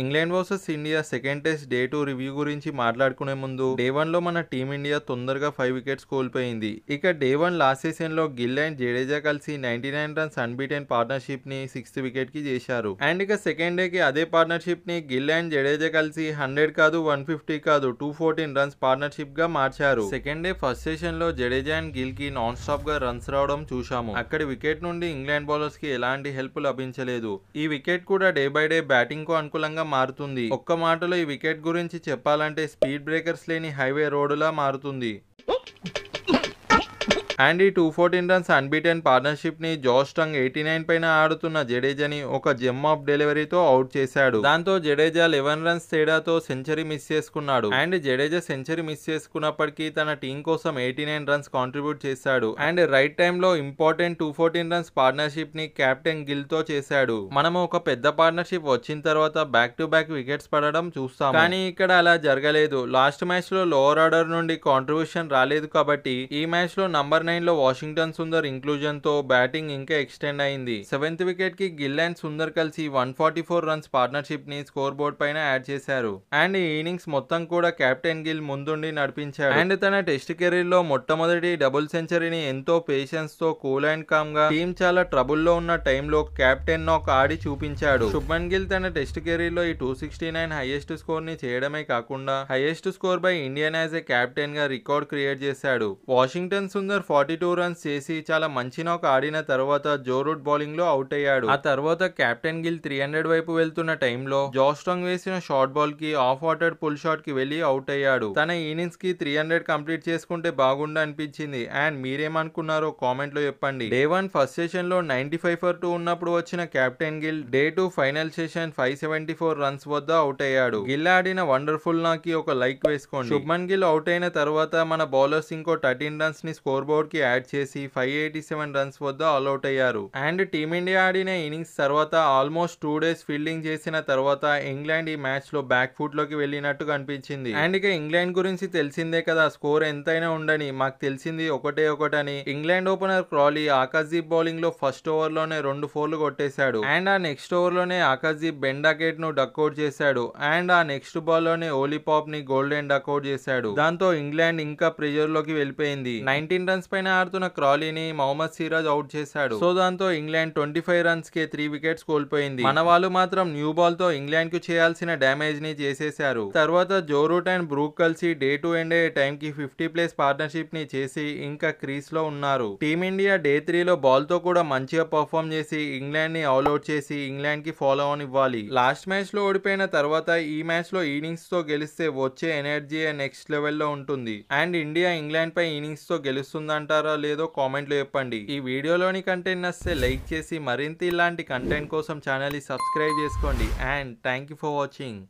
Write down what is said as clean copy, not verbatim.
England versus India second test day 2 review గురించి మాట్లాడుకునే ముందు డే 1 లో మన టీమిండియా తొందరగా 5 వికెట్స్ కోల్పోయింది. ఇక డే 1 లాస్ట్ సెషన్ లో గిల్ అండ్ జడేజా కలిసి 99 రన్స్ అన్బీటెన్ పార్ట్నర్షిప్ ని 6th వికెట్ కి చేశారు. అండ్ ఇక సెకండ్ డే కి అదే పార్ట్నర్షిప్ ని గిల్ అండ్ జడేజా కలిసి 100 కాదు 150 కాదు 214 రన్స్ పార్ట్నర్షిప్ గా మార్చారు. సెకండ్ డే ఫస్ట్ సెషన్ లో జడేజా అండ్ గిల్ కి నాన్ స్టాప్ గా రన్స్ రావడం చూశాము. అక్కడి వికెట్ నుండి ఇంగ్లాండ్ బౌలర్స్ కి ఎలాంటి హెల్ప్ లభించలేదు. ఈ వికెట్ కూడా డే బై డే బ్యాటింగ్ కు అనుకూలంగా మారుతుంది. ఒక్క మాటలో ఈ వికెట్ గురించి చెప్పాలంటే స్పీడ్ బ్రేకర్స్ లేని హైవే రోడ్డులా మారుతుంది. అండ్ ఈ 214 రన్స్ అన్బీటెన్ పార్ట్నర్షిప్ ని జాష్ టంగ్ 89 పైన ఆడుతున్న జడేజాని ఒక జెమ్ ఆఫ్ డెలివరీతో అవుట్ చేశాడు. దాంతో జడేజా 11 రన్స్ తేడాతో సెంచరీ మిస్ చేసుకున్నాడు. అండ్ జడేజా సెంచరీ మిస్ చేసుకున్నప్పటికీ తన టీం కోసం 89 రన్స్ కాంట్రిబ్యూట్ చేశాడు. అండ్ రైట్ టైమ్ లో ఇంపార్టెంట్ 214 రన్స్ పార్ట్నర్షిప్ ని కెప్టెన్ గిల్ తో చేశాడు. మనము ఒక పెద్ద పార్ట్నర్షిప్ వచ్చిన తర్వాత బ్యాక్ టు బ్యాక్ వికెట్స్ పడడం చూస్తాం. కానీ ఇక్కడ అలా జరగలేదు. లాస్ట్ మ్యాచ్ లో లోవర్ ఆర్డర్ నుండి కాంట్రిబ్యూషన్ రాలేదు కాబట్టి ఈ మ్యాచ్ లో నంబర్ 9 లో వాషింగ్టన్ సుందర్ ఇంక్లూజన్ తో బ్యాటింగ్ ఇంకా ఎక్స్టెండ్ అయింది. 7th వికెట్ కి గిల్ అండ్ సుందర్ కలిసి 144 రన్స్ పార్ట్నర్షిప్ ని స్కోర్ బోర్డ్ పైన యాడ్ చేశారు. అండ్ ఈ ఇన్నింగ్స్ మొత్తం కూడా కెప్టెన్ గిల్ ముందుండి నడిపించాడు. అండ్ తన టెస్ట్ కెరీర్ లో మొట్టమొదటి డబుల్ సెంచరీని ఎంతో పేషెన్స్ తో కూల్ అండ్ కామ్ గా టీం చాలా ట్రబుల్ లో ఉన్న టైంలో కెప్టెన్ నాక్ ఆడి చూపించాడు. శుభ్మన్ గిల్ తన టెస్ట్ కెరీర్ లో ఈ 269 హైయెస్ట్ స్కోర్ ని చేయడమే కాకుండా highest score by Indian as a captain గా రికార్డ్ క్రియేట్ చేశాడు. వాషింగ్టన్ సుందర్ 42 రన్స్ చేసి చాలా మంచి నాక్ ఆడిన తర్వాత జో రూట్ బౌలింగ్ లో అవుట్ అయ్యాడు. ఆ తర్వాత కెప్టెన్ గిల్ 300 వైపు వెళ్తున్న టైంలో జాష్ టంగ్ వేసిన షార్ట్ బాల్ కి ఆఫ్ వాటర్ పుల్ షాట్ కి వెళ్లి అవుట్ అయ్యాడు. తన ఇన్నింగ్స్ కి 300 కంప్లీట్ చేసుకుంటే బాగుండు అనిపించింది. అండ్ మీరేమనుకున్నారో కామెంట్ లో చెప్పండి. డే 1 ఫస్ట్ సెషన్ లో 95 for 2 ఉన్నప్పుడు వచ్చిన captain Gill day 2 final session 574 runs వద్ద అవుట్ అయ్యాడు. గిల్ ఆడిన వండర్ఫుల్ నాక్ కి ఒక లైక్ వేసుకోండి. శుభ్మన్ గిల్ అవుట్ అయిన తర్వాత మన బౌలర్స్ ఇంకో 13 రన్స్ ని స్కోర్ బోర్డ్ కి యాడ్ చేసి 587 రన్స్ వద్ద ఆల్అౌట్ అయ్యారు. అండ్ టీమిండియా ఆడిన ఇన్నింగ్స్ తర్వాత ఆల్మోస్ట్ 2 days ఫీల్డింగ్ చేసిన తర్వాత ఇంగ్లాండ్ ఈ మ్యాచ్ లో బ్యాక్ ఫుట్ లోకి వెళ్ళినట్టు కనిపించింది. అండ్ ఇక ఇంగ్లాండ్ గురించి తెలిసిందే కదా, స్కోర్ ఎంతైనా ఉండని మాకు తెలిసింది ఒకటని. ఇంగ్లాండ్ ఓపెనర్ క్రాలీ ఆకాశదీప్ బౌలింగ్ లో ఫస్ట్ ఓవర్ లోనే 2 4లు కొట్టేశాడు. అండ్ ఆ నెక్స్ట్ ఓవర్ లోనే ఆకాశదీప్ బెండాకెట్ ను డక్అౌట్ చేశాడు. అండ్ ఆ నెక్స్ట్ బాల్ లోనే ఓలీ పాప్ ని గోల్డెన్ డక్అౌట్ చేశాడు. దాంతో ఇంగ్లాండ్ ఇంకా ప్రెజర్ లోకి వెళ్ళిపోయింది. 19 రన్స్ పైన ఆడుతున్న క్రాలీని మహమ్మద్ సిరాజ్ అవుట్ చేశాడు. సో దాంతో ఇంగ్లాండ్ 25 రన్స్ కే 3 వికెట్స్ కోల్పోయింది. మన వాళ్ళు మాత్రం న్యూ బాల్ తో ఇంగ్లాండ్ కు చేయాల్సిన డ్యామేజ్ ని చేసేశారు. తర్వాత జో రూట్ అండ్ బ్రూక్ కలిసి డే 2 ఎండ్ అయ్యే టైం కి 50 ప్లేస్ పార్ట్నర్షిప్ ని చేసి ఇంకా క్రీస్ లో ఉన్నారు. టీమిండియా డే 3 లో బాల్ తో కూడా మంచిగా పర్ఫార్మ్ చేసి ఇంగ్లాండ్ ని ఆల్అౌట్ చేసి ఇంగ్లాండ్ కి ఫాలో ఆన్ ఇవ్వాలి. లాస్ట్ మ్యాచ్ లో ఓడిపోయిన తర్వాత ఈ మ్యాచ్ లో ఇన్నింగ్స్ తో గెలిస్తే వచ్చే ఎనర్జీ నెక్స్ట్ లెవెల్ లో ఉంటుంది. అండ్ ఇండియా ఇంగ్లాండ్ పై ఇన్నింగ్స్ తో గెలుస్తుందంటారా లేదో కామెంట్ లో చెప్పండి. ఈ వీడియోలోని కంటెంట్ నచ్చితే లైక్ చేసి మరింత ఇలాంటి కంటెంట్ కోసం ఛానల్ ని సబ్స్క్రైబ్ చేసుకోండి. And thank you for watching.